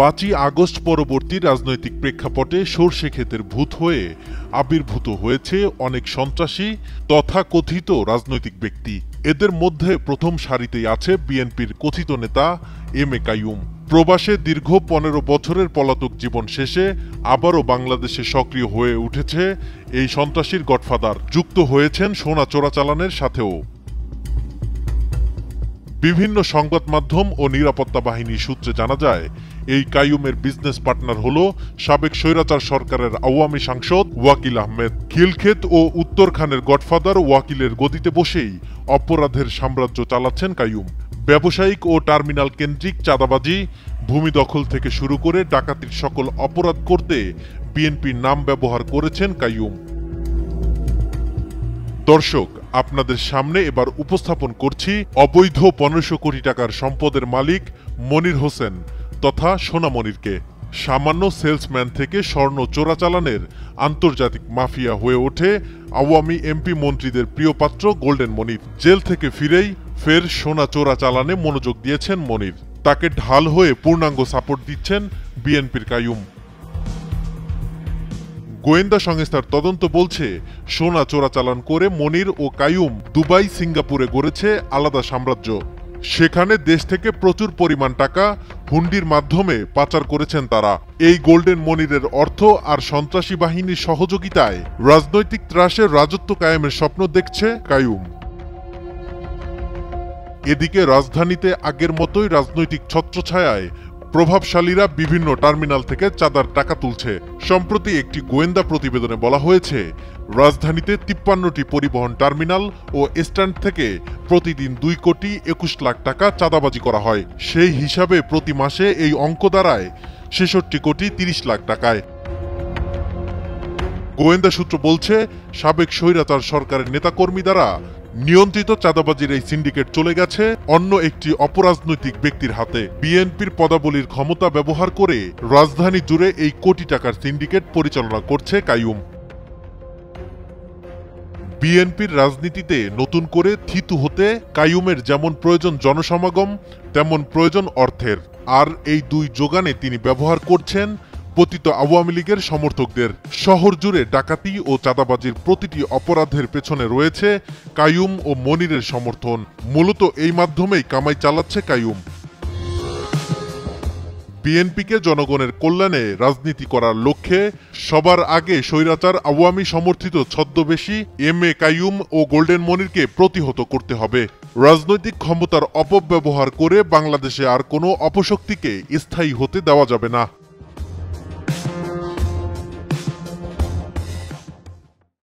৫ই আগস্ট পরবর্তী রাজনৈতিক প্রেক্ষাপটে সরষে ক্ষেতের ভূত হয়ে আবির্ভূত হয়েছে অনেক সন্ত্রাসী তথাকথিত রাজনৈতিক ব্যক্তি। এদের মধ্যে প্রথম সারিতেই আছে বিএনপির কথিত নেতা এম এ কাইয়ুম। প্রবাসে দীর্ঘ ১৫ বছরের পলাতক জীবন শেষে আবারও বাংলাদেশে সক্রিয় হয়ে উঠেছে এই সন্ত্রাসীর গডফাদার। যুক্ত হয়েছেন সোনা চোরাচালানের সাথেও। বিভিন্ন সংবাদ মাধ্যম ও নিরাপত্তা বাহিনীর সূত্রে জানা যায়, এই কাইয়ুমের বিজনেস পার্টনার হল সাবেক স্বৈরাচার সরকারের আওয়ামী সাংসদ ওয়াকিল আহমেদ। খিলক্ষেত ও উত্তরখানের গডফাদার ওয়াকিলের গদিতে বসেই অপরাধের সাম্রাজ্য চালাচ্ছেন কাইয়ুম। ব্যবসায়িক ও টার্মিনাল কেন্দ্রিক চাঁদাবাজি, ভূমি দখল থেকে শুরু করে ডাকাতির সকল অপরাধ করতে বিএনপির নাম ব্যবহার করেছেন কাইয়ুম। দর্শক, আপনাদের সামনে এবার উপস্থাপন করছি অবৈধ ১৫০০ কোটি টাকার সম্পদের মালিক মনির হোসেন তথা সোনা মনিরকে। সামান্য সেলসম্যান থেকে স্বর্ণ চোরাচালানের আন্তর্জাতিক মাফিয়া হয়ে ওঠে আওয়ামী এমপি মন্ত্রীদের প্রিয়পাত্র গোল্ডেন মনির। জেল থেকে ফিরেই ফের সোনা চোরাচালানে মনোযোগ দিয়েছেন মনির। তাকে ঢাল হয়ে পূর্ণাঙ্গ সাপোর্ট দিচ্ছেন বিএনপির কাইয়ুম। গোয়েন্দা সংস্থার তদন্ত বলছে, সোনা চোরাচালান করে মনির ও কাইয়ুম দুবাই, সিঙ্গাপুরে গড়েছে আলাদা সাম্রাজ্য। সেখানে দেশ থেকে প্রচুর পরিমাণ টাকা হুন্ডির মাধ্যমে পাচার করেছেন তারা। এই গোল্ডেন মনিরের অর্থ আর সন্ত্রাসী বাহিনীর সহযোগিতায় রাজনৈতিক ত্রাসের রাজত্ব কায়েমের স্বপ্ন দেখছে কাইয়ুম। এদিকে রাজধানীতে আগের মতোই রাজনৈতিক ছত্রছায়ায় প্রভাবশালীরা বিভিন্ন টার্মিনাল থেকে চাঁদার টাকা তুলছে। সম্প্রতি একটি গোয়েন্দা প্রতিবেদনে বলা হয়েছে, রাজধানীতে ৫৩টি পরিবহন টার্মিনাল ও স্ট্যান্ড থেকে প্রতিদিন ২ কোটি ২১ লাখ টাকা চাঁদাবাজি করা হয়। সেই হিসাবে প্রতি মাসে এই অঙ্ক দাঁড়ায় ৬৬ কোটি ৩০ লাখ টাকায়। গোয়েন্দা সূত্র বলছে, সাবেক স্বৈরাচার সরকারের নেতাকর্মী দ্বারা নিয়ন্ত্রিত চাঁদাবাজির এই সিন্ডিকেট চলে গেছে অন্য একটি অপরাজনৈতিক ব্যক্তির হাতে। বিএনপির পদাবলীর ক্ষমতা ব্যবহার করে রাজধানী জুড়ে এই কোটি টাকার সিন্ডিকেট পরিচালনা করছে কাইয়ুম। বিএনপির রাজনীতিতে নতুন করে থিতু হতে কাইয়ুমের যেমন প্রয়োজন জনসমাগম, তেমন প্রয়োজন অর্থের। আর এই দুই যোগানে তিনি ব্যবহার করছেন পতিত আওয়ামী লীগের সমর্থকদের। শহর জুড়ে ডাকাতি ও চাঁদাবাজির প্রতিটি অপরাধের পেছনে রয়েছে কাইয়ুম ও মনিরের সমর্থন। মূলত এই মাধ্যমেই কামাই চালাচ্ছে কাইয়ুম। বিএনপিকে জনগণের কল্যাণে রাজনীতি করার লক্ষ্যে সবার আগে স্বৈরাচার আওয়ামী সমর্থিত ছদ্মবেশী M A Qayyum O golden মনিরকে প্রতিহত করতে হবে। রাজনৈতিক ক্ষমতার অপব্যবহার করে বাংলাদেশে আর কোনো অপশক্তিকে স্থায়ী হতে দেওয়া যাবে না।